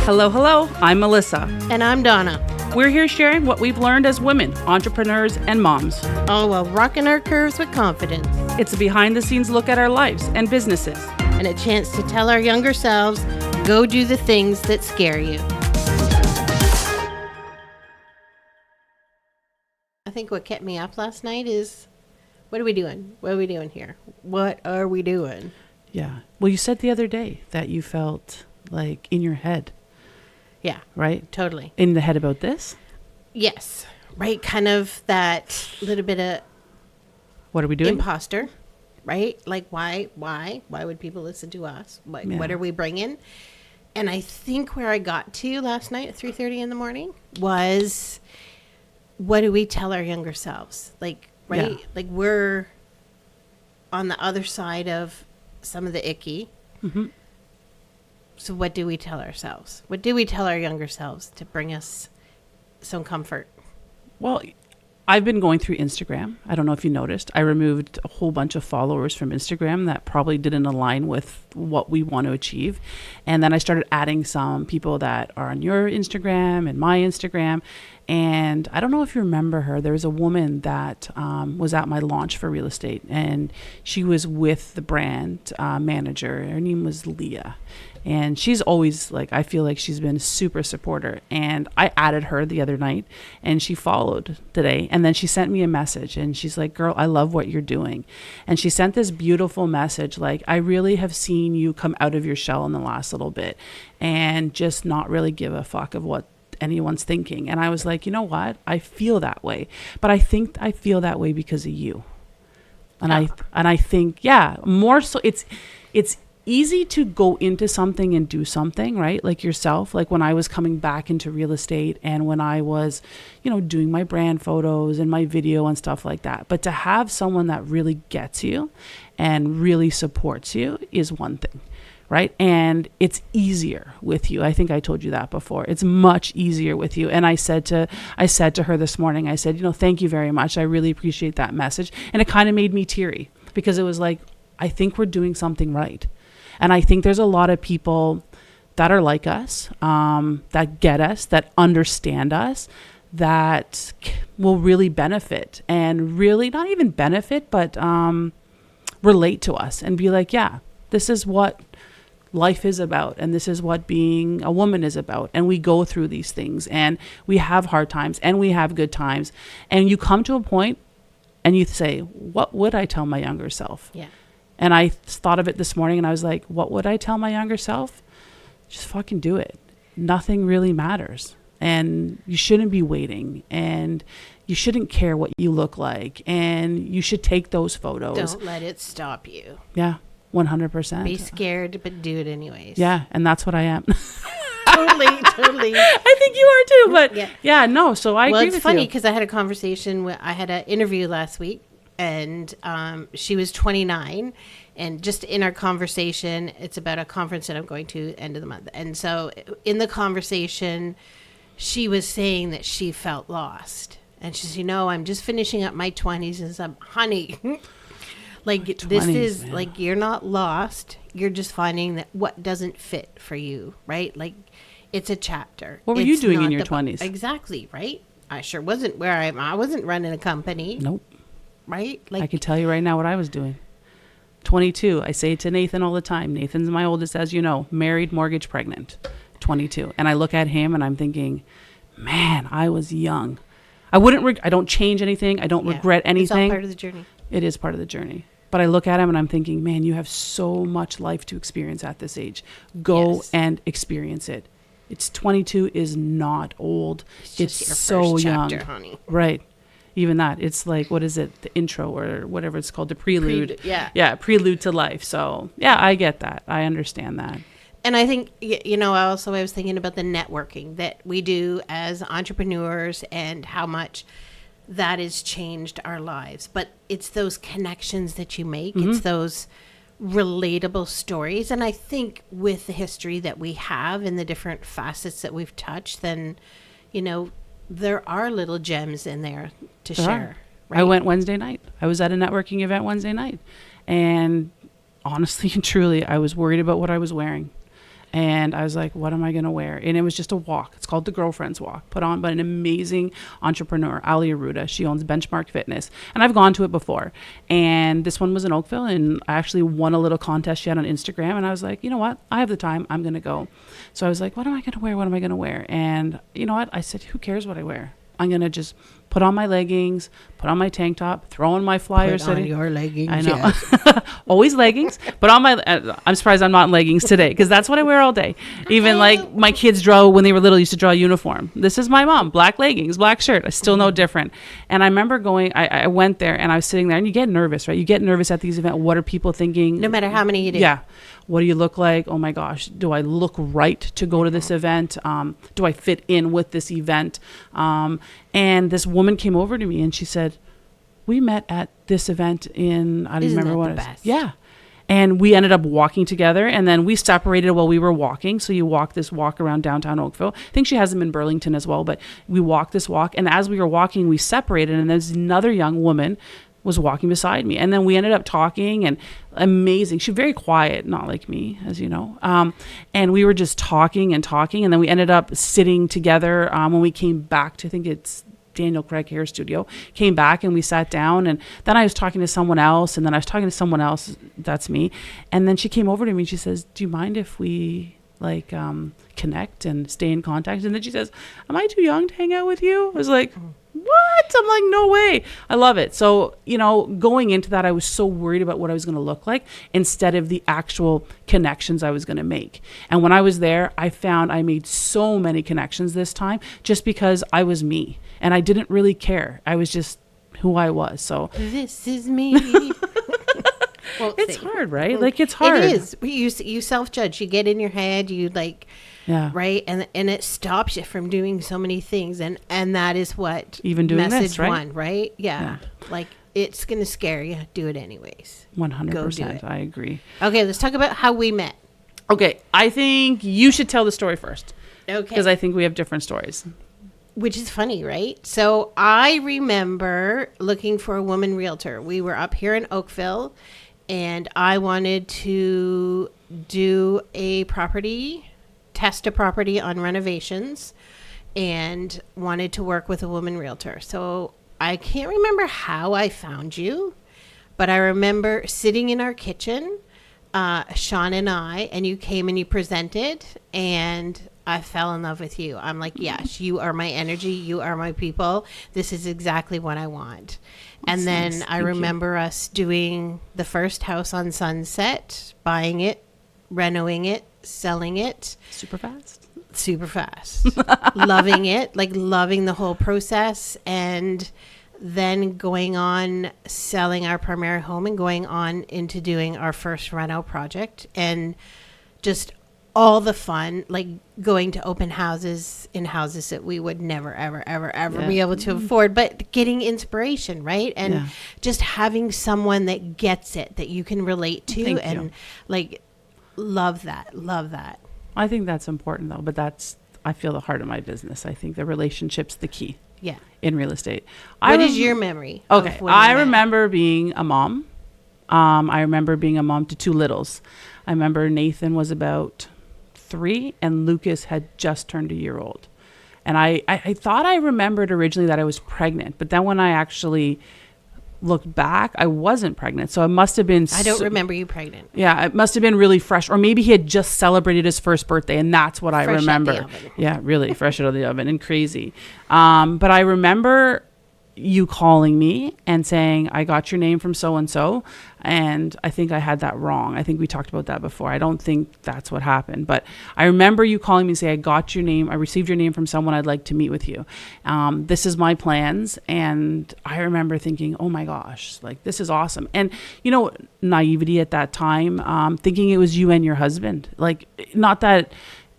Hello, hello. I'm Melissa. And I'm Donna. We're here sharing what we've learned as women, entrepreneurs, and moms. All while rocking our curves with confidence. It's a behind-the-scenes look at our lives and businesses. And a chance to tell our younger selves, go do the things that scare you. I think what kept me up last night is, what are we doing? What are we doing here? What are we doing? Yeah. Well, you said the other day that you felt like in your head. Yeah. Right? Totally. In the head about this? Yes. Right. Kind of that little bit of what are we doing? Imposter. Right? Like, why would people listen to us? What are we bringing? And I think where I got to last night at 3:30 in the morning was, what do we tell our younger selves? Like, right? Yeah. Like, we're on the other side of some of the icky. Mm-hmm. So what do we tell ourselves? What do we tell our younger selves to bring us some comfort? Well, I've been going through Instagram. I don't know if you noticed. I removed a whole bunch of followers from Instagram that probably didn't align with what we want to achieve. And then I started adding some people that are on your Instagram and my Instagram. And I don't know if you remember her. There was a woman that was at my launch for real estate. And she was with the brand manager. Her name was Leah. And she's always like, I feel like she's been a super supporter. And I added her the other night and she followed today. And then she sent me a message and she's like, girl, I love what you're doing. And she sent this beautiful message. Like, I really have seen you come out of your shell in the last little bit and just not really give a fuck of what anyone's thinking. And I was like, you know what? I feel that way. But I think I feel that way because of you. And I think, yeah, more so it's easy to go into something and do something, right? Like yourself, like when I was coming back into real estate and when I was, doing my brand photos and my video and stuff like that. But to have someone that really gets you and really supports you is one thing, right? And it's easier with you. I think I told you that before. It's much easier with you. And I said to her this morning, I said, thank you very much. I really appreciate that message. And it kind of made me teary because it was like, I think we're doing something right. And I think there's a lot of people that are like us, that get us, that understand us, that will really benefit and really not even benefit, but relate to us and be like, yeah, this is what life is about. And this is what being a woman is about. And we go through these things and we have hard times and we have good times. And you come to a point and you say, what would I tell my younger self? Yeah. And I thought of it this morning and I was like, what would I tell my younger self? Just fucking do it. Nothing really matters. And you shouldn't be waiting. And you shouldn't care what you look like. And you should take those photos. Don't let it stop you. Yeah, 100%. Be scared, but do it anyways. Yeah, and that's what I am. Totally. I think you are too. But yeah no, so I agree with you. Well, it's funny because I had a conversation. I had an interview last week. And she was 29, and just in our conversation, it's about a conference that I'm going to end of the month. And so in the conversation, she was saying that she felt lost. And she said, I'm just finishing up my 20s. And so, honey, like 20s, this is man. Like, you're not lost. You're just finding that what doesn't fit for you, right? Like, it's a chapter. What were you doing in your 20s? Exactly, right? I sure wasn't where I wasn't running a company. Nope. Right? Like, I can tell you right now what I was doing. 22. I say it to Nathan all the time. Nathan's my oldest, as you know, married, mortgage, pregnant, 22. And I look at him and I'm thinking, man, I was young. I don't change anything. I don't regret anything. It's all part of the journey. It is part of the journey. But I look at him and I'm thinking, man, you have so much life to experience at this age. Go and experience it. It's 22 is not old. It's your so first young. Chapter, honey. Right. Even that, it's like, what is it? The intro or whatever it's called, the prelude. Yeah, prelude to life. So, yeah, I get that. I understand that. And I think, I was thinking about the networking that we do as entrepreneurs and how much that has changed our lives. But it's those connections that you make. Mm-hmm. It's those relatable stories. And I think with the history that we have and the different facets that we've touched, then, there are little gems in there to share. Right? I went Wednesday night. I was at a networking event Wednesday night. And honestly and truly, I was worried about what I was wearing. And I was like, what am I going to wear? And it was just a walk. It's called the Girlfriend's Walk, put on by an amazing entrepreneur, Ali Aruda. She owns Benchmark Fitness. And I've gone to it before. And this one was in Oakville. And I actually won a little contest she had on Instagram. And I was like, you know what? I have the time. I'm going to go. So I was like, what am I going to wear? What am I going to wear? And you know what? I said, who cares what I wear? I'm going to just put on my leggings, put on my tank top, throw on my flyers. Put on your leggings. I know. Yes. Always leggings. But on my, I'm surprised I'm not in leggings today because that's what I wear all day. Even like my kids draw, when they were little, used to draw a uniform. This is my mom, black leggings, black shirt. I still know different. And I remember going, I went there and I was sitting there and you get nervous, right? You get nervous at these events. What are people thinking? No matter how many you do. Yeah. What do you look like? Oh my gosh. Do I look right to go to this event? Do I fit in with this event? And this woman came over to me and she said, we met at this event in, I don't remember what it was. Yeah. And we ended up walking together and then we separated while we were walking. So you walk this walk around downtown Oakville. I think she has them in Burlington as well, but we walked this walk. And as we were walking, we separated and there's another young woman was walking beside me. And then we ended up talking and amazing. She's very quiet, not like me, as you know. And we were just talking and talking. And then we ended up sitting together when we came back to, I think it's Daniel Craig Hair Studio, came back and we sat down. And then I was talking to someone else. And then I was talking to someone else. That's me. And then she came over to me and she says, do you mind if we like connect and stay in contact? And then she says, am I too young to hang out with you? I was like, what? I'm like, no way. I love it. So, you know, going into that, I was so worried about what I was going to look like instead of the actual connections I was going to make. And when I was there, I found I made so many connections this time just because I was me and I didn't really care. I was just who I was. So this is me. Well, it's hard, right? Like it's hard. It is. You self-judge. You get in your head. You like, yeah, right, and it stops you from doing so many things, and that is what even doing message this, right? one, right? Yeah, like it's gonna scare you. Do it anyways. 100%. I agree. Okay, let's talk about how we met. Okay, I think you should tell the story first. Okay, because I think we have different stories. Which is funny, right? So I remember looking for a woman realtor. We were up here in Oakville. And I wanted to do test a property on renovations and wanted to work with a woman realtor. So I can't remember how I found you, but I remember sitting in our kitchen, Sean and I, and you came and you presented and I fell in love with you. I'm like, yes, you are my energy. You are my people. This is exactly what I want. And then nice. I remember us doing the first house on Sunset, buying it, renovating it, selling it. Super fast. Loving it, like loving the whole process. And then going on selling our primary home and going on into doing our first reno project. And just all the fun, like going to open houses in houses that we would never, ever be able to afford, but getting inspiration, right? And just having someone that gets it, that you can relate to. Thank and you. Like, love that. I think that's important though, but I feel the heart of my business. I think the relationship's the key. Yeah. In real estate. What is your memory? Okay. I remember being a mom. I remember being a mom to two littles. I remember Nathan was about 3 and Lucas had just turned a year old. And I thought I remembered originally that I was pregnant, but then when I actually looked back, I wasn't pregnant. So it must have been... I don't remember you pregnant. Yeah, it must have been really fresh. Or maybe he had just celebrated his first birthday and that's what I remember. Out the oven. Yeah, really fresh out of the oven and crazy. But I remember you calling me and saying, I got your name from so-and-so. And I think I had that wrong. I think we talked about that before. I don't think that's what happened. But I remember you calling me and saying, I got your name. I received your name from someone. I'd like to meet with you. This is my plans. And I remember thinking, oh my gosh, like this is awesome. And, you know, naivety at that time, thinking it was you and your husband. Like, not that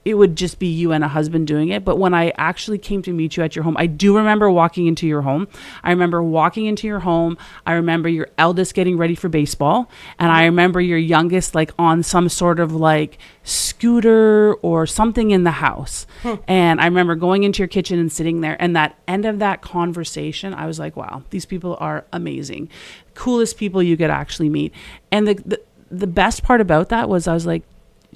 it would just be you and a husband doing it. But when I actually came to meet you at your home, I do remember walking into your home. I remember walking into your home. I remember your eldest getting ready for baseball. And I remember your youngest like on some sort of like scooter or something in the house. And I remember going into your kitchen and sitting there. And that end of that conversation, I was like, wow, these people are amazing. Coolest people you could actually meet. And the best part about that was I was like,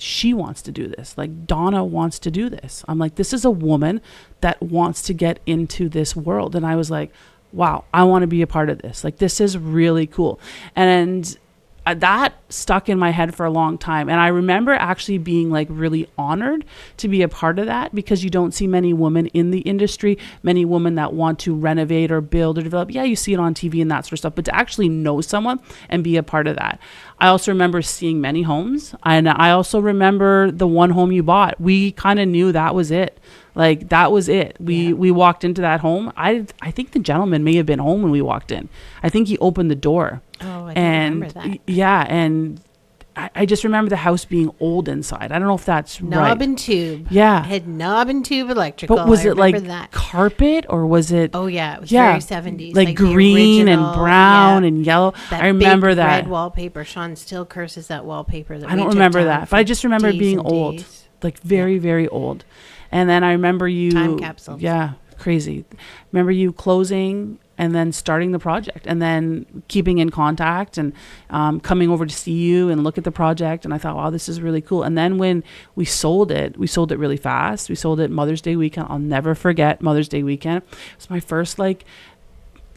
she wants to do this. Like Donna wants to do this. I'm like, this is a woman that wants to get into this world. And I was like, wow, I want to be a part of this. Like, this is really cool. And that stuck in my head for a long time. And I remember actually being like really honored to be a part of that, because you don't see many women in the industry, many women that want to renovate or build or develop. Yeah, you see it on TV and that sort of stuff, but to actually know someone and be a part of that. I also remember seeing many homes. And I also remember the one home you bought. We kind of knew that was it. Like, that was it. We walked into that home. I think the gentleman may have been home when we walked in. I think he opened the door. Oh, I remember that. Yeah, and I just remember the house being old inside. I don't know if that's right. Knob and tube. Yeah. It had knob and tube electrical. But was it like that. Carpet, or was it? Oh, yeah. It was very 70s. Like green original, and brown and yellow. I remember big that. red wallpaper. Sean still curses that wallpaper. I don't remember that. But I just remember it being old. Days. Like very, very old. And then I remember you. Time capsules. Yeah, crazy. Remember you closing and then starting the project and then keeping in contact and coming over to see you and look at the project. And I thought, wow, this is really cool. And then when we sold it really fast. We sold it Mother's Day weekend. I'll never forget Mother's Day weekend. It was my first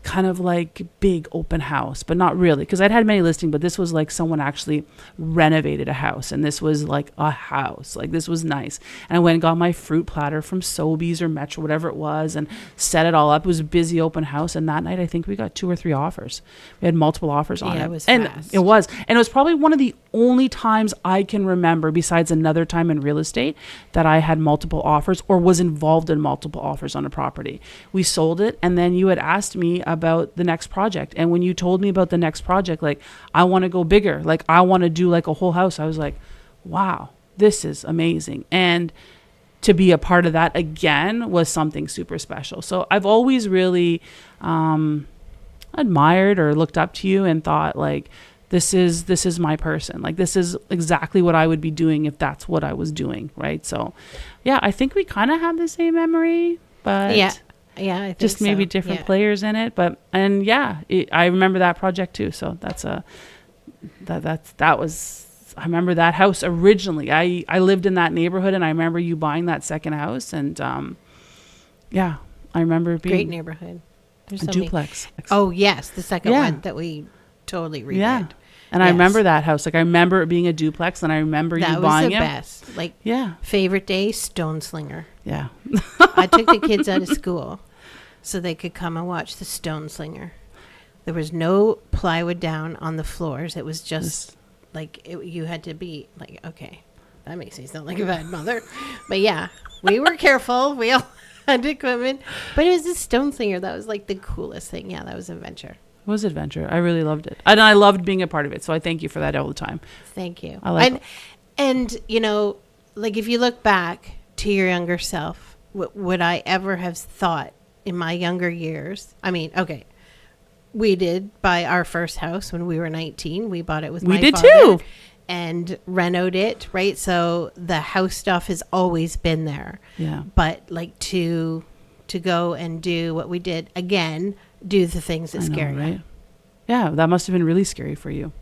kind of like big open house, but not really, because I'd had many listings, but this was like someone actually renovated a house, and this was like a house. Like, this was nice. And I went and got my fruit platter from Sobeys or Metro, whatever it was, and set it all up. It was a busy open house, and that night I think we got 2 or 3 offers. We had multiple offers on it. It was and fast. it was probably one of the only times I can remember, besides another time in real estate, that I had multiple offers or was involved in multiple offers on a property. We sold it, and then you had asked me about the next project. And when you told me about the next project, like, I want to go bigger, like I want to do like a whole house, I was like, wow, this is amazing. And to be a part of that again was something super special. So I've always really admired or looked up to you and thought, like, this is my person. Like, this is exactly what I would be doing if that's what I was doing, right? So yeah, I think we kind of have the same memory, but yeah, I think just maybe so. different players in it. But, and I remember that project too. So that was, I remember that house originally. I lived in that neighborhood, and I remember you buying that second house. And I remember it being great neighborhood. There's a so duplex. Oh yes, the second one that we totally redid. Yeah. And I remember that house. Like, I remember it being a duplex, and I remember you buying it. That was the best. Like, favorite day, Stone Slinger. Yeah. I took the kids out of school so they could come and watch the Stone Slinger. There was no plywood down on the floors. It was just you had to be like, okay, that makes me sound like a bad mother. But yeah, we were careful. We all had equipment. But it was the Stone Slinger. That was like the coolest thing. Yeah, that was an adventure. It was adventure. I really loved it. And I loved being a part of it. So I thank you for that all the time. Thank you. I like it. And, you know, like, if you look back to your younger self, would I ever have thought in my younger years? I mean, okay, we did buy our first house when we were 19. We bought it with my father. We did too. And renoed it, right? So the house stuff has always been there. Yeah. But like to go and do what we did again, do the things that scare you. Right? Yeah, that must have been really scary for you,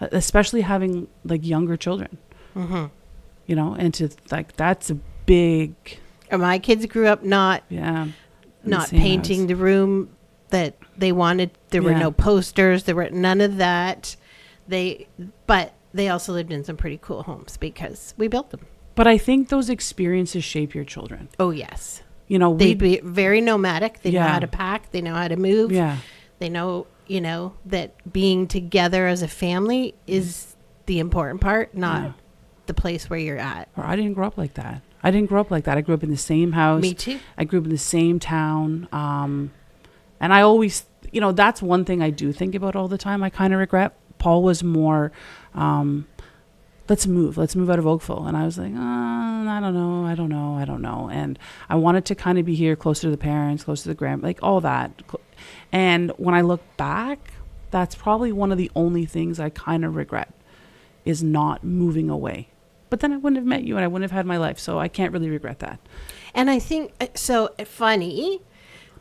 especially having like younger children. Mm-hmm. You know, and to like, that's a big. My kids grew up not painting house. The room that they wanted. There were no posters. There were none of that. But they also lived in some pretty cool homes because we built them. But I think those experiences shape your children. Oh yes. You know, they'd be very nomadic. They know how to pack. They know how to move. Yeah. They know, that being together as a family is the important part, not the place where you're at. Or I didn't grow up like that. I grew up in the same house. Me too. I grew up in the same town. And I always, that's one thing I do think about all the time. I kind of regret. Paul was more, let's move out of Oakville. And I was like, I don't know. And I wanted to kind of be here, closer to the parents, closer to the like all that. And when I look back, that's probably one of the only things I kind of regret, is not moving away. But then I wouldn't have met you and I wouldn't have had my life. So I can't really regret that. And I think, so funny,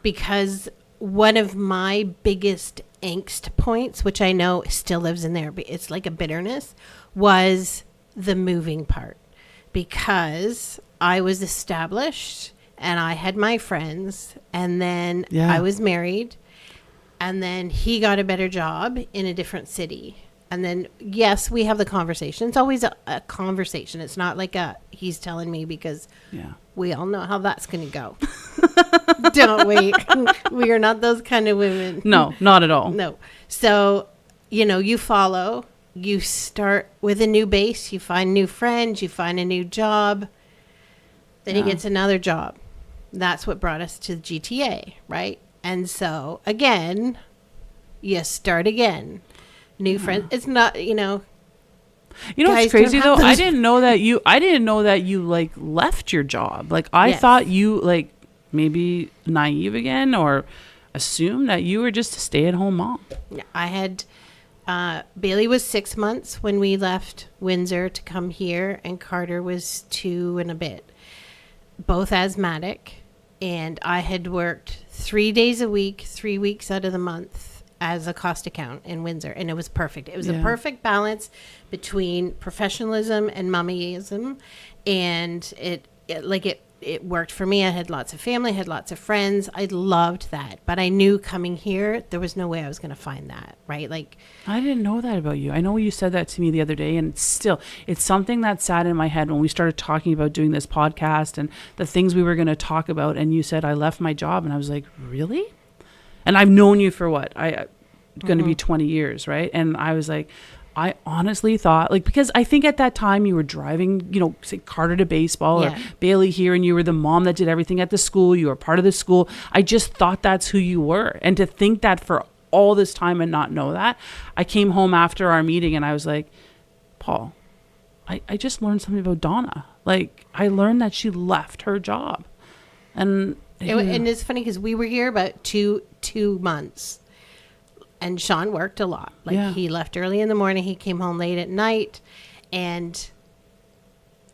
because one of my biggest angst points, which I know still lives in there, but it's like a bitterness, was the moving part, because I was established and I had my friends, and then I was married, and then he got a better job in a different city. And then, yes, we have the conversation. It's always a conversation. It's not like he's telling me, because we all know how that's going to go. Don't we? We are not those kind of women. No, not at all. No. So, you follow. You start with a new base. You find new friends. You find a new job. Then he gets another job. That's what brought us to the GTA, right? And so, again, you start again. New friends. It's not, what's crazy though? I didn't know that you like left your job. Like I thought you like maybe naive again, or assumed that you were just a stay-at-home mom. I had Bailey was 6 months when we left Windsor to come here, and Carter was 2 and a bit. Both asthmatic, and I had worked 3 days a week, 3 weeks out of the month as a cost account in Windsor, and it was perfect. It was a perfect balance between professionalism and mummyism, and it worked for me. I had lots of family, had lots of friends. I loved that, but I knew coming here there was no way I was going to find that, right? Like, I didn't know that about you. I know you said that to me the other day, and it's something that sat in my head when we started talking about doing this podcast and the things we were going to talk about, and you said I left my job, and I was like, really? And I've known you for what? Going to be 20 years, right? And I was like, I honestly thought, like, because I think at that time you were driving, say Carter to baseball or Bailey here, and you were the mom that did everything at the school. You were part of the school. I just thought that's who you were. And to think that for all this time and not know that, I came home after our meeting and I was like, Paul, I just learned something about Donna. Like, I learned that she left her job. And it's funny because we were here about two months, and Sean worked a lot. He left early in the morning, he came home late at night, and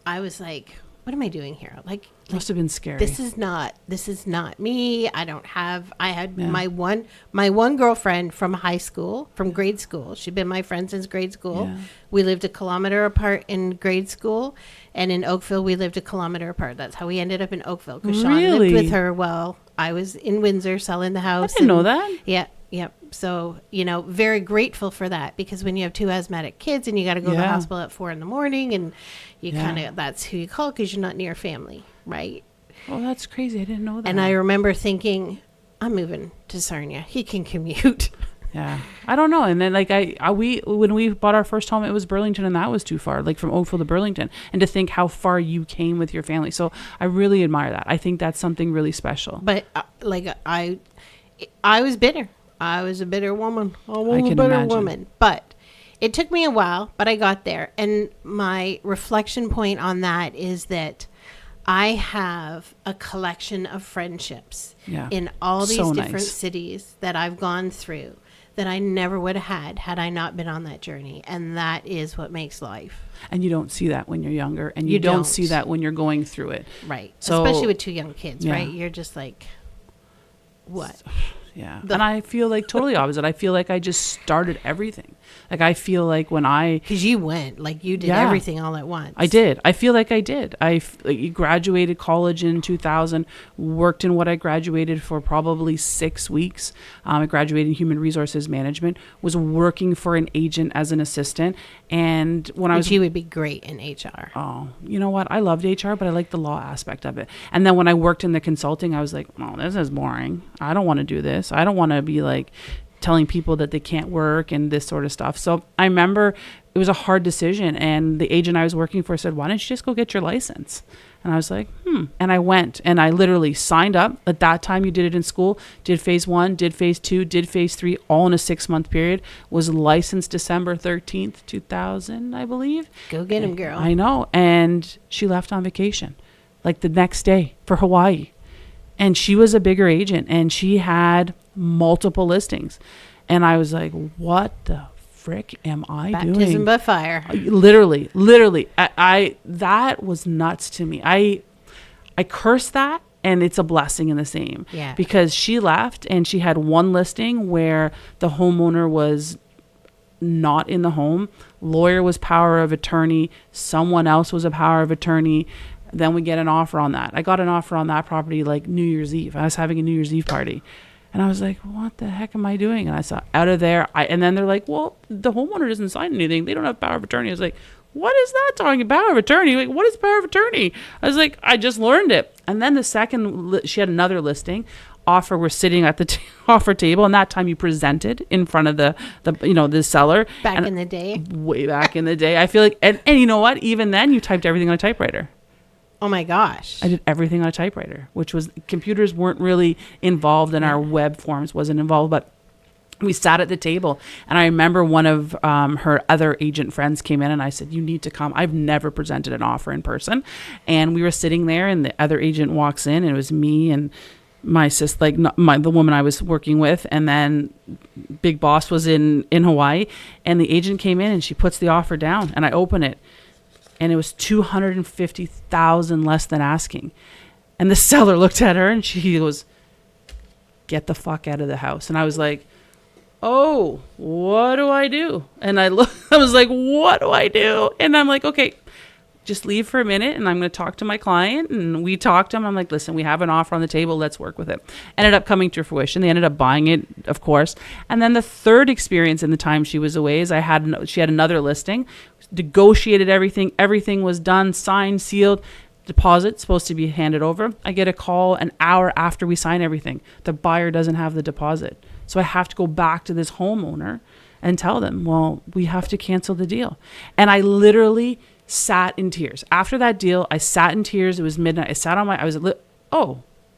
I was like, what am I doing here? Like, must have been scary. This is not me. I had my one girlfriend from high school, from grade school. She'd been my friend since grade school. Yeah. We lived a kilometer apart in grade school, and in Oakville we lived a kilometer apart. That's how we ended up in Oakville, because Sean lived with her while I was in Windsor selling the house. I didn't know that. Yeah. So, very grateful for that, because when you have 2 asthmatic kids and you got to go to the hospital at 4 a.m, and you that's who you call, because you're not near family, right? Oh, that's crazy. I didn't know that. And I remember thinking, I'm moving to Sarnia. He can commute. Yeah. I don't know. And then when we bought our first home, it was Burlington, and that was too far, like from Oakville to Burlington. And to think how far you came with your family. So I really admire that. I think that's something really special. But I was bitter. I was a bitter woman. I was a bitter imagine. Woman. But it took me a while, but I got there. And my reflection point on that is that I have a collection of friendships in all these different cities that I've gone through that I never would have had I not been on that journey. And that is what makes life. And you don't see that when you're younger, and you don't see that when you're going through it. Right. So, especially with 2 young kids, right? You're just like, what? Yeah. And I feel like totally opposite. I feel like I just started everything. Like, I feel like because you went, like, you did everything all at once. I did. I feel like I did. Graduated college in 2000, worked in what I graduated for probably 6 weeks. I graduated in human resources management, was working for an agent as an assistant. And you would be great in HR. Oh, you know what? I loved HR, but I liked the law aspect of it. And then when I worked in the consulting, I was like, oh, this is boring. I don't want to do this. I don't want to be like telling people that they can't work and this sort of stuff. So I remember it was a hard decision, and the agent I was working for said, why don't you just go get your license? And I was like, And I went, and I literally signed up. At that time, you did it in school, did phase 1, did phase 2, did phase 3, all in a 6-month period, was licensed December 13th, 2000, I believe. Go get him, girl. I know. And she left on vacation, like the next day, for Hawaii. And she was a bigger agent, and she had multiple listings. And I was like, what the frick am I doing? Baptism by fire. Literally. I that was nuts to me. I curse that, and it's a blessing in the same. Yeah. Because she left, and she had one listing where the homeowner was not in the home. Lawyer was power of attorney. Someone else was a power of attorney. Then we get an offer on that. I got an offer on that property like New Year's Eve. I was having a New Year's Eve party. And I was like, what the heck am I doing? And I saw out of there. And then they're like, well, the homeowner doesn't sign anything. They don't have power of attorney. I was like, what is that talking about? Power of attorney? Like, what is power of attorney? I was like, I just learned it. And then the second, she had another listing offer. We're sitting at the offer table. And that time you presented in front of the seller. Back in the day. Way back in the day. I feel like, and you know what? Even then you typed everything on a typewriter. Oh my gosh. I did everything on a typewriter, which was, computers weren't really involved and our web forms wasn't involved, but we sat at the table. And I remember one of her other agent friends came in and I said, you need to come. I've never presented an offer in person. And we were sitting there and the other agent walks in and it was me and my sis, like the woman I was working with. And then Big Boss was in Hawaii and the agent came in and she puts the offer down and I open it. And it was $250,000 less than asking. And the seller looked at her and she goes, get the fuck out of the house. And I was like, oh, what do I do? And I was like, what do I do? And I'm like, okay, just leave for a minute and I'm going to talk to my client. And we talked to him. I'm like, listen, we have an offer on the table. Let's work with it. Ended up coming to fruition. They ended up buying it, of course. And then the third experience in the time she was away is she had another listing, negotiated everything. Everything was done, signed, sealed. Deposit supposed to be handed over. I get a call an hour after we sign everything. The buyer doesn't have the deposit. So I have to go back to this homeowner and tell them, well, we have to cancel the deal. And I literally sat in tears. After that deal, I sat in tears. It was midnight. I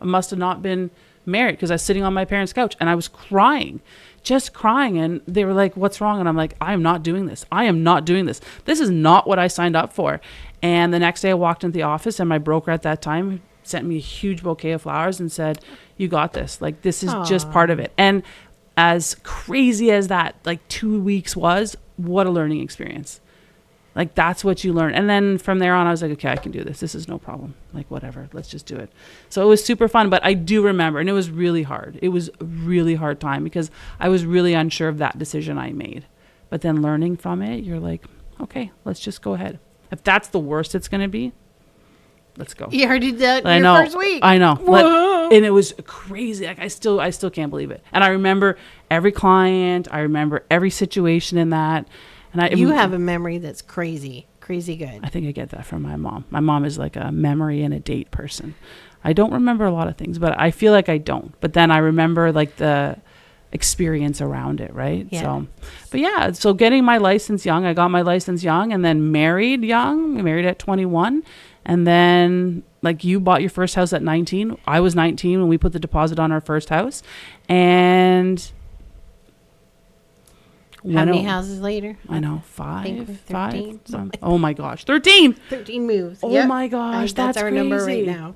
must have not been married because I was sitting on my parents' couch and I was crying. Just crying. And they were like, what's wrong? And I'm like, I am not doing this. I am not doing this. This is not what I signed up for. And the next day I walked into the office and my broker at that time sent me a huge bouquet of flowers and said, you got this. Like, this is just part of it. And as crazy as that, like 2 weeks was, what a learning experience. Like, that's what you learn. And then from there on, I was like, okay, I can do this. This is no problem. Like, whatever, let's just do it. So it was super fun. But I do remember, and it was really hard. It was a really hard time because I was really unsure of that decision I made. But then learning from it, you're like, okay, let's just go ahead. If that's the worst it's going to be, let's go. You already did that first week. I know. And it was crazy. Like, I still can't believe it. And I remember every client. I remember every situation in that. And you have a memory that's crazy good. I think I get that from my mom. My mom is like a memory and a date person. I don't remember a lot of things, but I feel like I don't. But then I remember like the experience around it, right? Yeah. So getting my license young, I got my license young and then married young, married at 21. And then like you bought your first house at 19. I was 19 when we put the deposit on our first house. And how many houses later? I know, 5. 13. Oh my gosh, 13. 13 moves. Oh my gosh, that's our crazy. number right now.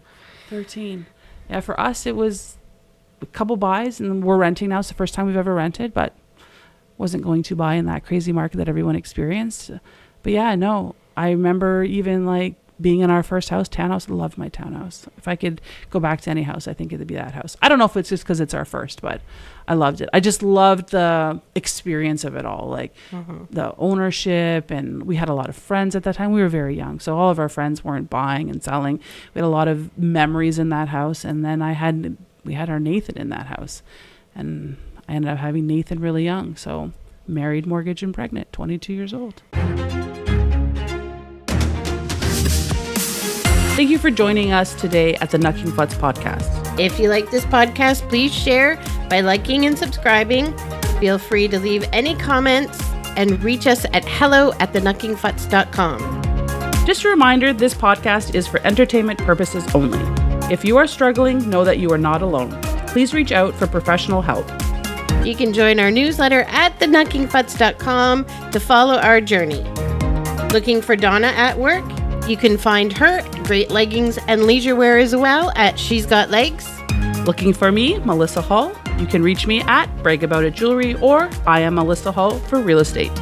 13. Yeah, for us it was a couple buys, and we're renting now. It's the first time we've ever rented, but wasn't going to buy in that crazy market that everyone experienced. But yeah, no, I remember even like being in our first house, townhouse. Loved my townhouse. If I could go back to any house, I think it would be that house. I don't know if it's just because it's our first, but I loved it. I just loved the experience of it all, like the ownership. And we had a lot of friends at that time. We were very young, so all of our friends weren't buying and selling. We had a lot of memories in that house. And then we had our Nathan in that house, and I ended up having Nathan really young. So married, mortgage, and pregnant, 22 years old. Thank you for joining us today at the Nucking Futz podcast. If you like this podcast, please share by liking and subscribing. Feel free to leave any comments and reach us at hello@thenuckingfutz.com. Just a reminder, this podcast is for entertainment purposes only. If you are struggling, know that you are not alone. Please reach out for professional help. You can join our newsletter at thenuckingfutz.com to follow our journey. Looking for Donna at work? You can find her great leggings and leisure wear as well at She's Got Legs. Looking for me, Melissa Hull? You can reach me at Brag About It Jewelry or I am Melissa Hull for real estate.